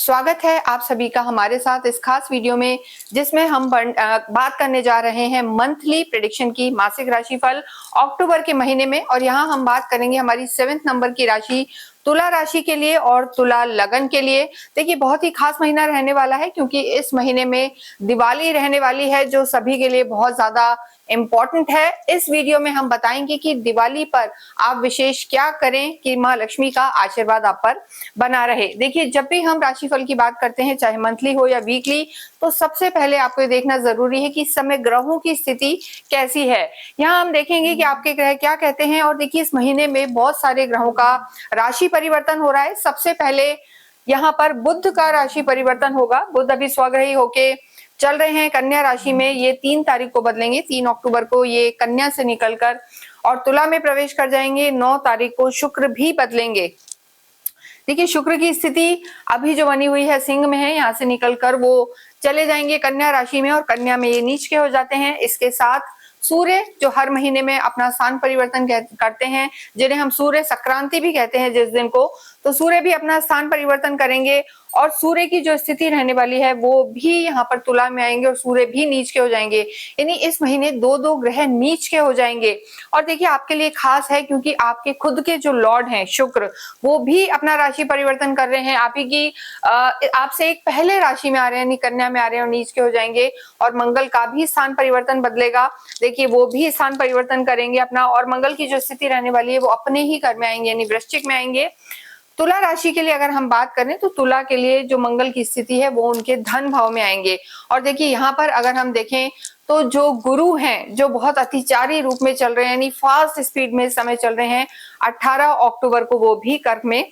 स्वागत है आप सभी का हमारे साथ इस खास वीडियो में, जिसमें हम बात करने जा रहे हैं मंथली प्रेडिक्शन की, मासिक राशिफल अक्टूबर के महीने में। और यहाँ हम बात करेंगे हमारी 7वें नंबर की राशि तुला राशि के लिए और तुला लगन के लिए। देखिए, बहुत ही खास महीना रहने वाला है क्योंकि इस महीने में दिवाली रहने वाली है, जो सभी के लिए बहुत ज्यादा इम्पोर्टेंट है। इस वीडियो में हम बताएंगे कि दिवाली पर आप विशेष क्या करें कि माँ लक्ष्मी का आशीर्वाद आप पर बना रहे। देखिए, जब भी हम राशिफल की बात करते हैं, चाहे मंथली हो या वीकली, तो सबसे पहले आपको ये देखना जरूरी है कि इस समय ग्रहों की स्थिति कैसी है। यहाँ हम देखेंगे कि आपके ग्रह क्या कहते हैं। और देखिए, इस महीने में बहुत सारे ग्रहों का राशि परिवर्तन हो रहा है। सबसे पहले यहाँ पर बुध का राशि परिवर्तन होगा। बुध अभी स्वग्रही होके चल रहे हैं कन्या राशि में। ये 3 तारीख को बदलेंगे। 3 अक्टूबर को ये कन्या से निकलकर और तुला में प्रवेश कर जाएंगे। 9 तारीख को शुक्र भी बदलेंगे। देखिए, शुक्र की स्थिति अभी जो बनी हुई है सिंह में है, यहाँ से निकलकर वो चले जाएंगे कन्या राशि में और कन्या में ये नीच के हो जाते हैं। इसके साथ सूर्य जो हर महीने में अपना स्थान परिवर्तन करते हैं, जिन्हें हम सूर्य संक्रांति भी कहते हैं जिस दिन को, तो सूर्य भी अपना स्थान परिवर्तन करेंगे और सूर्य की जो स्थिति रहने वाली है वो भी यहाँ पर तुला में आएंगे और सूर्य भी नीच के हो जाएंगे। यानी इस महीने दो ग्रह नीच के हो जाएंगे। और देखिए, आपके लिए खास है क्योंकि आपके खुद के जो लॉर्ड हैं शुक्र, वो भी अपना राशि परिवर्तन कर रहे हैं। आप ही की आपसे एक पहले राशि में आ रहे हैं, यानी कन्या में आ रहे हैं और नीच के हो जाएंगे। और मंगल का भी स्थान परिवर्तन बदलेगा। देखिए, वो भी स्थान परिवर्तन करेंगे अपना, और मंगल की जो स्थिति रहने वाली है वो अपने ही घर में आएंगे, यानी वृश्चिक में आएंगे। तुला राशि के लिए अगर हम बात करें तो तुला के लिए जो मंगल की स्थिति है वो उनके धन भाव में आएंगे। और देखिए, यहाँ पर अगर हम देखें तो जो गुरु हैं, जो बहुत अतिचारी रूप में चल रहे हैं, यानी फास्ट स्पीड में इस समय चल रहे हैं, 18 अक्टूबर को वो भी कर्क में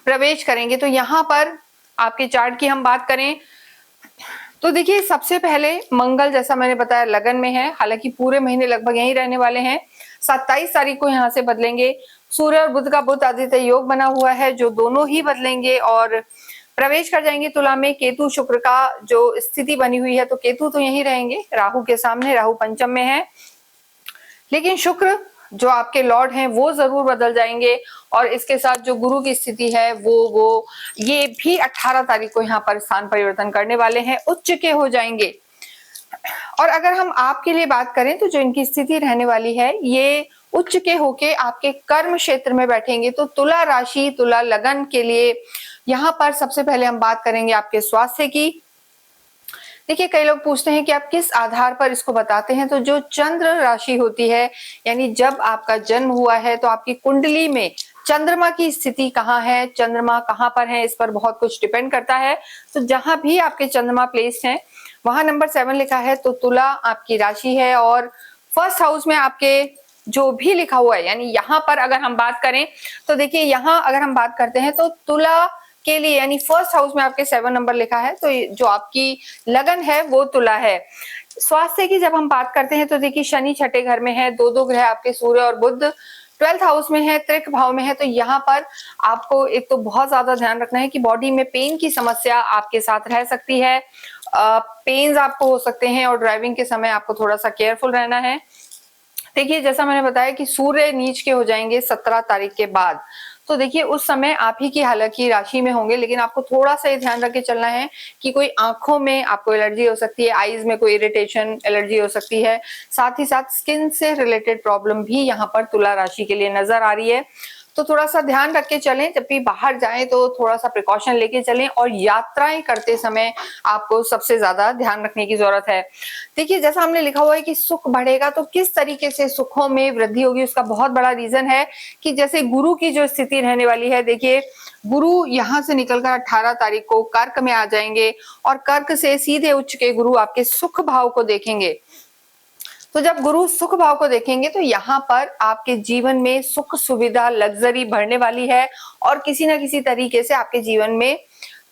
प्रवेश करेंगे। तो यहाँ पर आपके चार्ट की हम बात करें तो देखिए, सबसे पहले मंगल, जैसा मैंने बताया, लगन में है। हालांकि पूरे महीने लगभग यहीं रहने वाले हैं। 27 तारीख को यहाँ से बदलेंगे। सूर्य और बुध का बुध आदित्य योग बना हुआ है, जो दोनों ही बदलेंगे और प्रवेश कर जाएंगे तुला में। केतु शुक्र का जो स्थिति बनी हुई है, तो केतु तो यहीं रहेंगे राहु के सामने। राहु पंचम में है, लेकिन शुक्र जो आपके लॉर्ड हैं वो जरूर बदल जाएंगे। और इसके साथ जो गुरु की स्थिति है वो ये भी 18 तारीख को यहाँ पर स्थान परिवर्तन करने वाले हैं, उच्च के हो जाएंगे। और अगर हम आपके लिए बात करें तो जो इनकी स्थिति रहने वाली है, ये उच्च के होके आपके कर्म क्षेत्र में बैठेंगे। तो तुला राशि, तुला लगन के लिए यहाँ पर सबसे पहले हम बात करेंगे आपके स्वास्थ्य की। देखिए, कई लोग पूछते हैं कि आप किस आधार पर इसको बताते हैं। तो जो चंद्र राशि होती है, यानी जब आपका जन्म हुआ है तो आपकी कुंडली में चंद्रमा की स्थिति कहाँ है, चंद्रमा कहाँ पर है, इस पर बहुत कुछ डिपेंड करता है। तो जहां भी आपके चंद्रमा प्लेस्ड हैं वहां नंबर 7 लिखा है तो तुला आपकी राशि है। और फर्स्ट हाउस में आपके जो भी लिखा हुआ है, यानी यहाँ पर अगर हम बात करें तो देखिए, यहाँ अगर हम बात करते हैं तो तुला के लिए, यानी फर्स्ट हाउस में आपके 7 नंबर लिखा है, तो जो आपकी लगन है वो तुला है। स्वास्थ्य की जब हम बात करते हैं तो देखिए, शनि छठे घर में है, दो ग्रह आपके सूर्य और बुध 12th हाउस में है, त्रिक भाव में है। तो यहाँ पर आपको एक तो बहुत ज्यादा ध्यान रखना है कि बॉडी में पेन की समस्या आपके साथ रह सकती है। पेन्स आपको हो सकते हैं और ड्राइविंग के समय आपको थोड़ा सा केयरफुल रहना है। देखिए, जैसा मैंने बताया कि सूर्य नीच के हो जाएंगे 17 तारीख के बाद। तो देखिए, उस समय आप ही की हालांकि राशि में होंगे, लेकिन आपको थोड़ा सा ये ध्यान रख के चलना है कि कोई आंखों में आपको एलर्जी हो सकती है, आईज में कोई इरिटेशन एलर्जी हो सकती है। साथ ही साथ स्किन से रिलेटेड प्रॉब्लम भी यहाँ पर तुला राशि के लिए नजर आ रही है। तो थोड़ा सा ध्यान रख के चलें, जब भी बाहर जाएं तो थोड़ा सा प्रिकॉशन लेके चलें। और यात्राएं करते समय आपको सबसे ज्यादा ध्यान रखने की जरूरत है। देखिए, जैसा हमने लिखा हुआ है कि सुख बढ़ेगा, तो किस तरीके से सुखों में वृद्धि होगी, उसका बहुत बड़ा रीजन है कि जैसे गुरु की जो स्थिति रहने वाली है। देखिए, गुरु यहाँ से निकलकर 18 तारीख को कर्क में आ जाएंगे और कर्क से सीधे उच्च के गुरु आपके सुख भाव को देखेंगे। तो जब गुरु सुख भाव को देखेंगे तो यहाँ पर आपके जीवन में सुख सुविधा लग्जरी बढ़ने वाली है और किसी ना किसी तरीके से आपके जीवन में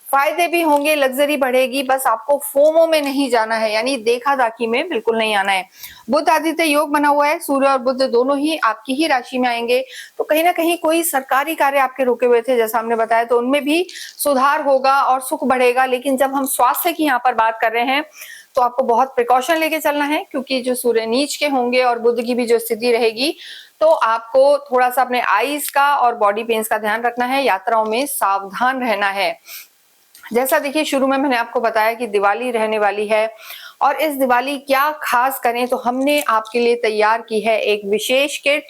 फायदे भी होंगे, लग्जरी बढ़ेगी। बस आपको फोमो में नहीं जाना है, यानी देखा दाखी में बिल्कुल नहीं आना है। बुध आदित्य योग बना हुआ है, सूर्य और बुध दोनों ही आपकी ही राशि में आएंगे। तो कहीं ना कहीं कोई सरकारी कार्य आपके रुके हुए थे, जैसा हमने बताया, तो उनमें भी सुधार होगा और सुख बढ़ेगा। लेकिन जब हम स्वास्थ्य की यहाँ पर बात कर रहे हैं तो आपको बहुत प्रिकॉशन लेके चलना है, क्योंकि जो सूर्य नीच के होंगे और बुध की भी जो स्थिति रहेगी, तो आपको थोड़ा सा अपने आईज का और बॉडी पेन्स का ध्यान रखना है। यात्राओं में सावधान रहना है। जैसा देखिए शुरू में मैंने आपको बताया कि दिवाली रहने वाली है और इस दिवाली क्या खास करें, तो हमने आपके लिए तैयार की है एक विशेष किट,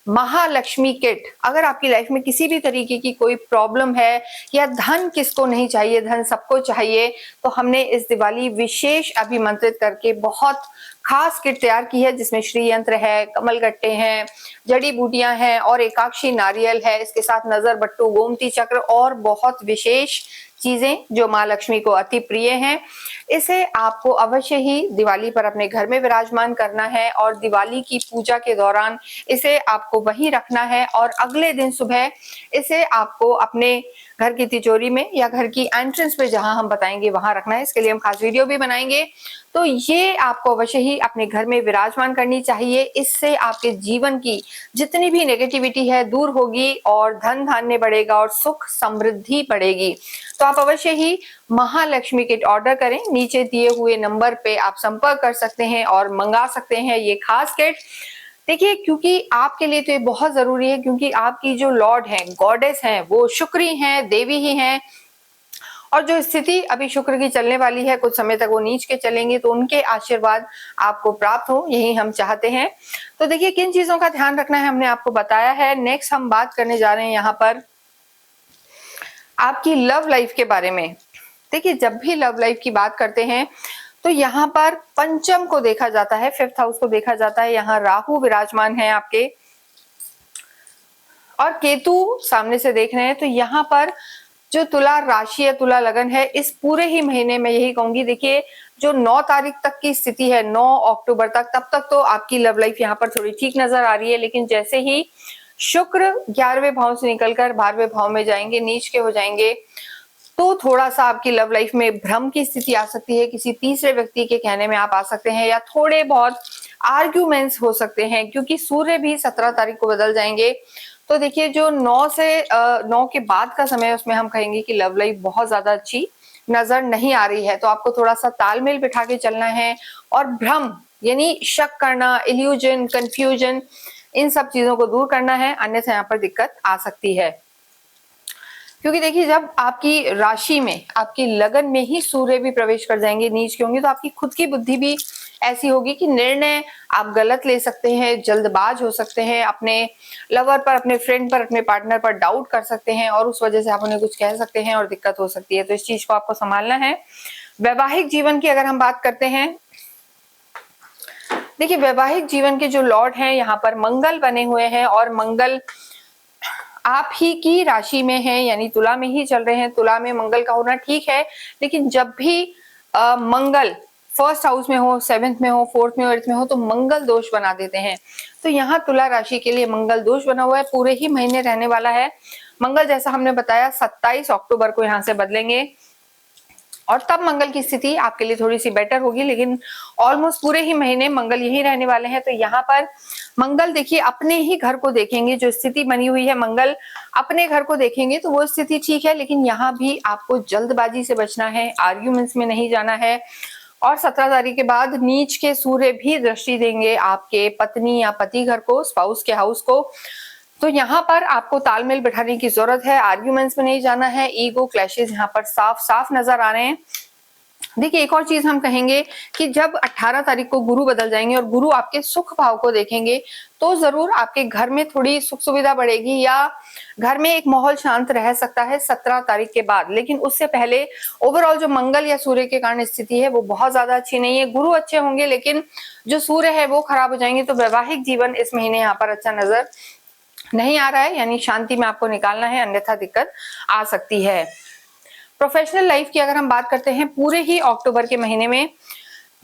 महालक्ष्मी किट। अगर आपकी लाइफ में किसी भी तरीके की कोई प्रॉब्लम है या धन किसको नहीं चाहिए, धन सबको चाहिए, तो हमने इस दिवाली विशेष अभिमंत्रित करके बहुत खास किट तैयार की है, जिसमें श्री यंत्र है, कमलगट्टे हैं, जड़ी बूटियां हैं और एकाक्षी नारियल है, इसके साथ नजर बट्टू, गोमती चक्र और बहुत विशेष चीजें जो माँ लक्ष्मी को अति प्रिय हैं। इसे आपको अवश्य ही दिवाली पर अपने घर में विराजमान करना है और दिवाली की पूजा के दौरान इसे आपको वहीं रखना है और अगले दिन सुबह इसे आपको अपने घर की तिजोरी में या घर की एंट्रेंस पे जहां हम बताएंगे वहां रखना है। इसके लिए हम खास वीडियो भी बनाएंगे। तो ये आपको अवश्य ही अपने घर में विराजमान करनी चाहिए। इससे आपके जीवन की जितनी भी नेगेटिविटी है दूर होगी और धन धान्य बढ़ेगा और सुख समृद्धि बढ़ेगी। तो आप अवश्य ही महालक्ष्मी किट ऑर्डर करें, नीचे दिए हुए नंबर पे आप संपर्क कर सकते हैं और मंगा सकते हैं ये खास किट। देखिए, क्योंकि आपके लिए तो ये बहुत जरूरी है, क्योंकि आपकी जो लॉर्ड है, गॉडेस हैं, वो शुक्र हैं, देवी ही हैं। और जो स्थिति अभी शुक्र की चलने वाली है, कुछ समय तक वो नीच के चलेंगे, तो उनके आशीर्वाद आपको प्राप्त हो, यही हम चाहते हैं। तो देखिए किन चीजों का ध्यान रखना है हमने आपको बताया है। नेक्स्ट हम बात करने जा रहे हैं यहाँ पर आपकी लव लाइफ के बारे में। देखिए, जब भी लव लाइफ की बात करते हैं तो यहाँ पर पंचम को देखा जाता है, 5th हाउस को देखा जाता है। यहाँ राहु विराजमान है आपके और केतु सामने से देख रहे हैं। तो यहाँ पर जो तुला राशि है, तुला लगन है, इस पूरे ही महीने में यही कहूंगी, देखिए जो 9 तारीख तक की स्थिति है, 9 अक्टूबर तक, तब तक तो आपकी लव लाइफ यहाँ पर थोड़ी ठीक नजर आ रही है। लेकिन जैसे ही शुक्र 11वें भाव से निकलकर 12वें भाव में जाएंगे, नीच के हो जाएंगे, तो थोड़ा सा आपकी लव लाइफ में भ्रम की स्थिति आ सकती है। किसी तीसरे व्यक्ति के कहने में आप आ सकते हैं या थोड़े बहुत आर्ग्यूमेंट्स हो सकते हैं, क्योंकि सूर्य भी 17 तारीख को बदल जाएंगे। तो देखिए जो 9 के बाद का समय, उसमें हम कहेंगे कि लव लाइफ बहुत ज्यादा अच्छी नजर नहीं आ रही है। तो आपको थोड़ा सा तालमेल बिठा के चलना है और भ्रम यानी शक करना, इल्यूजन, कंफ्यूजन, इन सब चीजों को दूर करना है, अन्यथा यहाँ पर दिक्कत आ सकती है। क्योंकि देखिए जब आपकी राशि में, आपकी लगन में ही सूर्य भी प्रवेश कर जाएंगे, नीच के होंगे, तो आपकी खुद की बुद्धि भी ऐसी होगी कि निर्णय आप गलत ले सकते हैं, जल्दबाज हो सकते हैं, अपने लवर पर, अपने फ्रेंड पर, अपने पार्टनर पर डाउट कर सकते हैं और उस वजह से आप उन्हें कुछ कह सकते हैं और दिक्कत हो सकती है। तो इस चीज को आपको संभालना है। वैवाहिक जीवन की अगर हम बात करते हैं, देखिए वैवाहिक जीवन के जो लॉर्ड हैं यहाँ पर मंगल बने हुए हैं और मंगल आप ही की राशि में है, यानी तुला में ही चल रहे हैं। तुला में मंगल का होना ठीक है, लेकिन जब भी मंगल 1st हाउस में हो, 7th में हो, 4th में हो, 8th में हो, तो मंगल दोष बना देते हैं। तो यहाँ तुला राशि के लिए मंगल दोष बना हुआ है, पूरे ही महीने रहने वाला है। मंगल जैसा हमने बताया 27 अक्टूबर को यहाँ से बदलेंगे और तब मंगल की स्थिति आपके लिए थोड़ी सी बेटर होगी, लेकिन ऑलमोस्ट पूरे ही महीने मंगल यही रहने वाले हैं। तो यहाँ पर मंगल देखिए अपने ही घर को देखेंगे, जो स्थिति बनी हुई है मंगल अपने घर को देखेंगे, तो वो स्थिति ठीक है। लेकिन यहाँ भी आपको जल्दबाजी से बचना है, आर्ग्यूमेंट्स में नहीं जाना है। और 17 तारीख के बाद नीच के सूर्य भी दृष्टि देंगे आपके पत्नी या पति घर को, स्पाउस के हाउस को। तो यहाँ पर आपको तालमेल बिठाने की जरूरत है, आर्ग्यूमेंट्स में नहीं जाना है। ईगो क्लैशेस यहाँ पर साफ साफ नजर आ रहे हैं। देखिए एक और चीज हम कहेंगे कि जब 18 तारीख को गुरु बदल जाएंगे और गुरु आपके सुख भाव को देखेंगे, तो जरूर आपके घर में थोड़ी सुख सुविधा बढ़ेगी या घर में एक माहौल शांत रह सकता है 17 तारीख के बाद। लेकिन उससे पहले ओवरऑल जो मंगल या सूर्य के कारण स्थिति है वो बहुत ज्यादा अच्छी नहीं है। गुरु अच्छे होंगे लेकिन जो सूर्य है वो खराब हो जाएंगे। तो वैवाहिक जीवन इस महीने यहाँ पर अच्छा नजर नहीं आ रहा है, यानी शांति में आपको निकालना है, अन्यथा दिक्कत आ सकती है। प्रोफेशनल लाइफ की अगर हम बात करते हैं पूरे ही अक्टूबर के महीने में,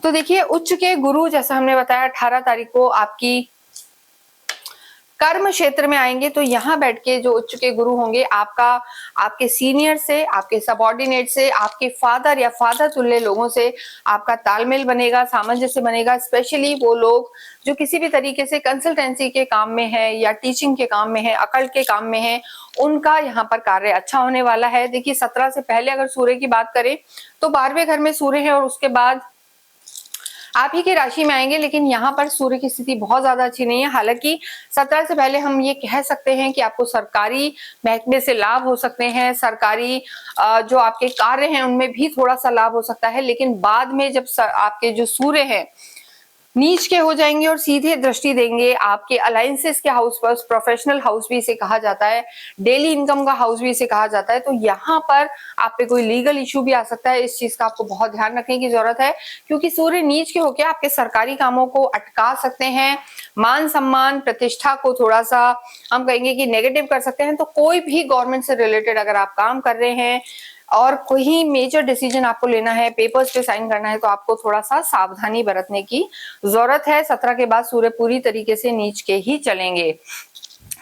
तो देखिए उच्च के गुरु जैसा हमने बताया 18 तारीख को आपकी कर्म क्षेत्र में आएंगे। तो यहाँ बैठ के जो उच्च के गुरु होंगे, आपके सीनियर से, आपके सबऑर्डिनेट से, आपके फादर या फादर तुल्य लोगों से आपका तालमेल बनेगा, सामंजस्य बनेगा। स्पेशली वो लोग जो किसी भी तरीके से कंसल्टेंसी के काम में है या टीचिंग के काम में है, अकल्ट के काम में है, उनका यहाँ पर कार्य अच्छा होने वाला है। देखिए 17 से पहले अगर सूर्य की बात करें तो 12वें घर में सूर्य है और उसके बाद आप ही की राशि में आएंगे, लेकिन यहाँ पर सूर्य की स्थिति बहुत ज्यादा अच्छी नहीं है। हालांकि 17 से पहले हम ये कह सकते हैं कि आपको सरकारी महकमे से लाभ हो सकते हैं, सरकारी जो आपके कार्य हैं उनमें भी थोड़ा सा लाभ हो सकता है, लेकिन बाद में जब आपके जो सूर्य है नीच के हो जाएंगे और सीधे दृष्टि देंगे आपके अलायंसेस के हाउस पर, प्रोफेशनल हाउस भी इसे कहा जाता है, डेली इनकम का हाउस भी इसे कहा जाता है, तो यहाँ पर आप पे कोई लीगल इशू भी आ सकता है। इस चीज का आपको बहुत ध्यान रखने की जरूरत है, क्योंकि सूर्य नीच के होकर आपके सरकारी कामों को अटका सकते हैं, मान सम्मान प्रतिष्ठा को थोड़ा सा हम कहेंगे कि नेगेटिव कर सकते हैं। तो कोई भी गवर्नमेंट से रिलेटेड अगर आप काम कर रहे हैं और कोई मेजर डिसीजन आपको लेना है, पेपर्स पे साइन करना है, तो आपको थोड़ा सा सावधानी बरतने की जरूरत है। 17 के बाद सूर्य पूरी तरीके से नीच के ही चलेंगे।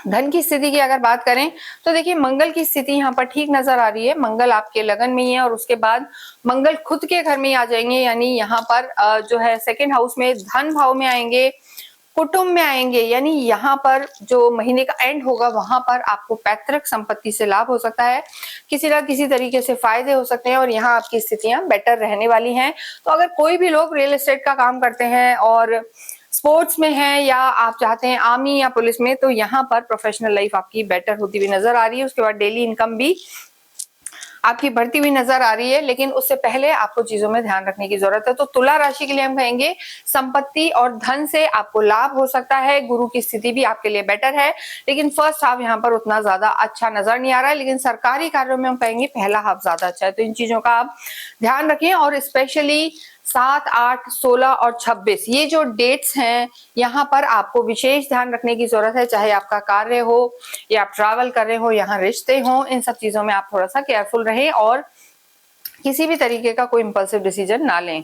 धन की स्थिति की अगर बात करें तो देखिए मंगल की स्थिति यहाँ पर ठीक नजर आ रही है। मंगल आपके लगन में ही है और उसके बाद मंगल खुद के घर में आ जाएंगे, यानी यहाँ पर जो है सेकंड हाउस में धन भाव में आएंगे, कुटुंब में आएंगे, यानी यहाँ पर जो महीने का एंड होगा वहां पर आपको पैतृक संपत्ति से लाभ हो सकता है, किसी ना किसी तरीके से फायदे हो सकते हैं और यहाँ आपकी स्थितियां बेटर रहने वाली हैं। तो अगर कोई भी लोग रियल एस्टेट का काम करते हैं और स्पोर्ट्स में है या आप चाहते हैं आर्मी या पुलिस में, तो यहाँ पर प्रोफेशनल लाइफ आपकी बेटर होती हुई नजर आ रही है। उसके बाद डेली इनकम भी आपकी बढ़ती हुई नजर आ रही है, लेकिन उससे पहले आपको चीजों में ध्यान रखने की जरूरत है। तो तुला राशि के लिए हम कहेंगे संपत्ति और धन से आपको लाभ हो सकता है, गुरु की स्थिति भी आपके लिए बेटर है, लेकिन फर्स्ट हाफ यहाँ पर उतना ज्यादा अच्छा नजर नहीं आ रहा है, लेकिन सरकारी कार्यों में हम कहेंगे पहला हाफ ज्यादा अच्छा है। तो इन चीजों का आप ध्यान रखें और स्पेशली 7, 8, 16 और 26 ये जो डेट्स हैं यहाँ पर आपको विशेष ध्यान रखने की जरूरत है। चाहे आपका कार्य हो या आप ट्रैवल कर रहे हो, यहाँ रिश्ते हो, इन सब चीजों में आप थोड़ा सा केयरफुल रहें और किसी भी तरीके का कोई इंपल्सिव डिसीजन ना लें।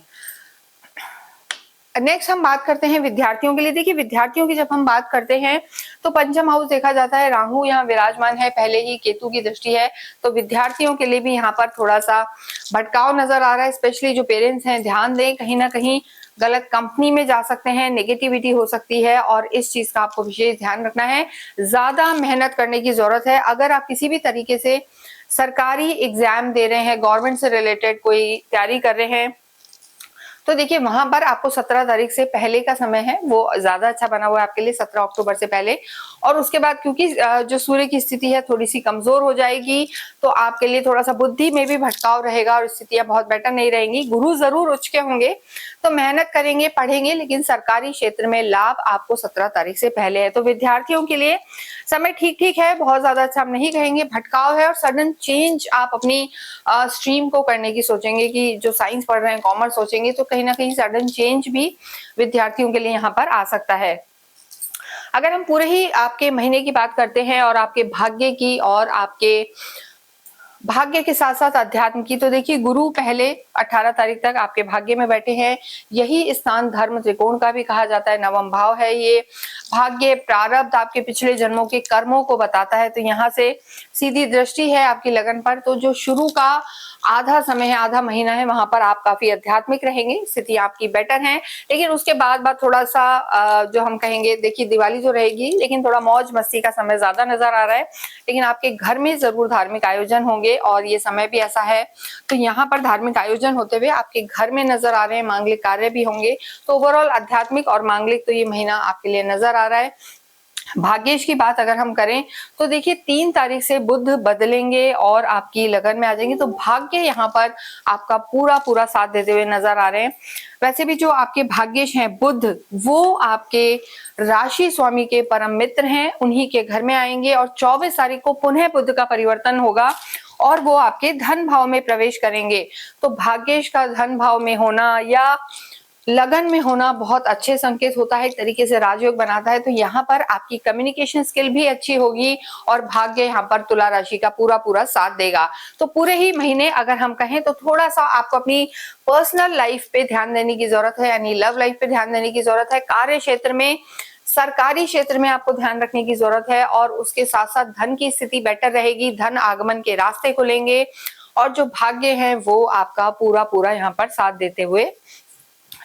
नेक्स्ट हम बात करते हैं विद्यार्थियों के लिए। देखिए विद्यार्थियों की जब हम बात करते हैं तो पंचम हाउस देखा जाता है, राहु यहाँ विराजमान है, पहले ही केतु की दृष्टि है, तो विद्यार्थियों के लिए भी यहाँ पर थोड़ा सा भटकाव नजर आ रहा है। स्पेशली जो पेरेंट्स हैं ध्यान दें, कहीं ना कहीं गलत कंपनी में जा सकते हैं, नेगेटिविटी हो सकती है और इस चीज का आपको विशेष ध्यान रखना है। ज्यादा मेहनत करने की जरूरत है। अगर आप किसी भी तरीके से सरकारी एग्जाम दे रहे हैं, गवर्नमेंट से रिलेटेड कोई तैयारी कर रहे हैं, तो देखिए वहां पर आपको 17 तारीख से पहले का समय है वो ज्यादा अच्छा बना हुआ है आपके लिए, 17 अक्टूबर से पहले। और उसके बाद क्योंकि जो सूर्य की स्थिति है थोड़ी सी कमजोर हो जाएगी, तो आपके लिए थोड़ा सा बुद्धि में भी भटकाव रहेगा और स्थितियां बहुत बेटर नहीं रहेंगी। गुरु जरूर उच्च के होंगे, तो मेहनत करेंगे, पढ़ेंगे, लेकिन सरकारी क्षेत्र में लाभ आपको 17 तारीख से पहले है। तो विद्यार्थियों के लिए समय ठीक ठीक है, बहुत ज्यादा अच्छा हम नहीं कहेंगे, भटकाव है और सडन चेंज आप अपनी स्ट्रीम को करने की सोचेंगे कि जो साइंस पढ़ रहे हैं, कॉमर्स सोचेंगे, तो कहीं ना कहीं सडन चेंज भी विद्यार्थियों के लिए यहाँ पर आ सकता है। अगर हम पूरे ही आपके महीने की बात करते हैं और आपके भाग्य की और आपके भाग्य के साथ साथ अध्यात्म की, तो देखिए गुरु पहले 18 तारीख तक आपके भाग्य में बैठे हैं। यही स्थान धर्म त्रिकोण का भी कहा जाता है, नवम भाव है ये। भाग्य प्रारब्ध आपके पिछले जन्मों के कर्मों को बताता है, तो यहाँ से सीधी दृष्टि है आपकी लगन पर। तो जो शुरू का आधा समय है, आधा महीना है, वहां पर आप काफी आध्यात्मिक रहेंगे, स्थिति आपकी बेटर है। लेकिन उसके बाद थोड़ा सा जो हम कहेंगे, देखिए दिवाली जो रहेगी, लेकिन थोड़ा मौज मस्ती का समय ज्यादा नजर आ रहा है। लेकिन आपके घर में जरूर धार्मिक आयोजन होंगे और ये समय भी ऐसा है, तो यहाँ पर धार्मिक आयोजन होते हुए आपके घर में नजर आ रहे हैं, मांगलिक कार्य भी होंगे। तो ओवरऑल आध्यात्मिक और मांगलिक तो ये महीना आपके लिए नजर आ रहा है। भाग्येश की बात अगर हम करें तो देखिए 3 तारीख से बुध बदलेंगे और आपकी लगन में आ जाएंगे, तो भाग्य यहाँ पर आपका पूरा पूरा साथ देते हुए नजर आ रहे हैं। वैसे भी जो आपके भाग्येश हैं बुध, वो आपके राशि स्वामी के परम मित्र हैं, उन्हीं के घर में आएंगे और 24 तारीख को पुनः बुध का परिवर्तन होगा और वो आपके धन भाव में प्रवेश करेंगे। तो भाग्येश का धन भाव में होना या लगन में होना बहुत अच्छे संकेत होता है, एक तरीके से राजयोग बनाता है। तो यहाँ पर आपकी कम्युनिकेशन स्किल भी अच्छी होगी और भाग्य यहाँ पर तुला राशि का पूरा पूरा साथ देगा। तो पूरे ही महीने अगर हम कहें तो थोड़ा सा आपको अपनी पर्सनल लाइफ पे ध्यान देने की जरूरत है, यानी लव लाइफ पे ध्यान देने की जरूरत है। कार्य क्षेत्र में, सरकारी क्षेत्र में आपको ध्यान रखने की जरूरत है और उसके साथ साथ धन की स्थिति बेटर रहेगी, धन आगमन के रास्ते खुलेंगे और जो भाग्य है वो आपका पूरा पूरा यहाँ पर साथ देते हुए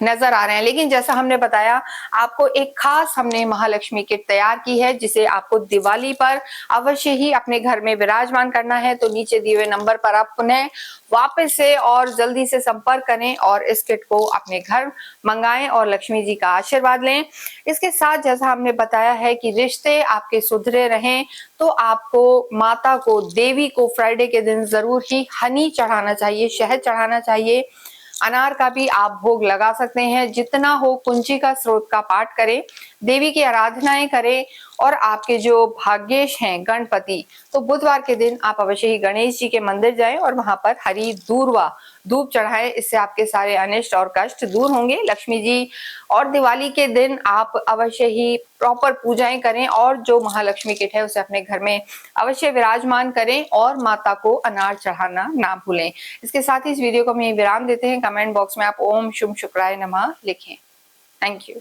नजर आ रहे हैं। लेकिन जैसा हमने बताया आपको एक खास हमने महालक्ष्मी किट तैयार की है जिसे आपको दिवाली पर अवश्य ही अपने घर में विराजमान करना है। तो नीचे दिए हुए नंबर पर आप पुनः वापस से और जल्दी से संपर्क करें और इस किट को अपने घर मंगाएं और लक्ष्मी जी का आशीर्वाद लें। इसके साथ जैसा हमने बताया है कि रिश्ते आपके सुधरे रहें तो आपको माता को, देवी को फ्राइडे के दिन जरूर ही हनी चढ़ाना चाहिए, शहद चढ़ाना चाहिए। अनार का भी आप भोग लगा सकते हैं। जितना हो कुंजी का स्रोत का पाठ करें, देवी की आराधनाएं करें और आपके जो भाग्येश हैं गणपति, तो बुधवार के दिन आप अवश्य ही गणेश जी के मंदिर जाएं और वहां पर हरी दूर्वा धूप चढ़ाएं। इससे आपके सारे अनिष्ट और कष्ट दूर होंगे। लक्ष्मी जी और दिवाली के दिन आप अवश्य ही प्रॉपर पूजाएं करें और जो महालक्ष्मी किट है उसे अपने घर में अवश्य विराजमान करें और माता को अनार चढ़ाना ना भूलें। इसके साथ ही इस वीडियो को हम यहीं विराम देते हैं। कमेंट बॉक्स में आप ओम शुभ शुक्राय नमः लिखें। Thank you.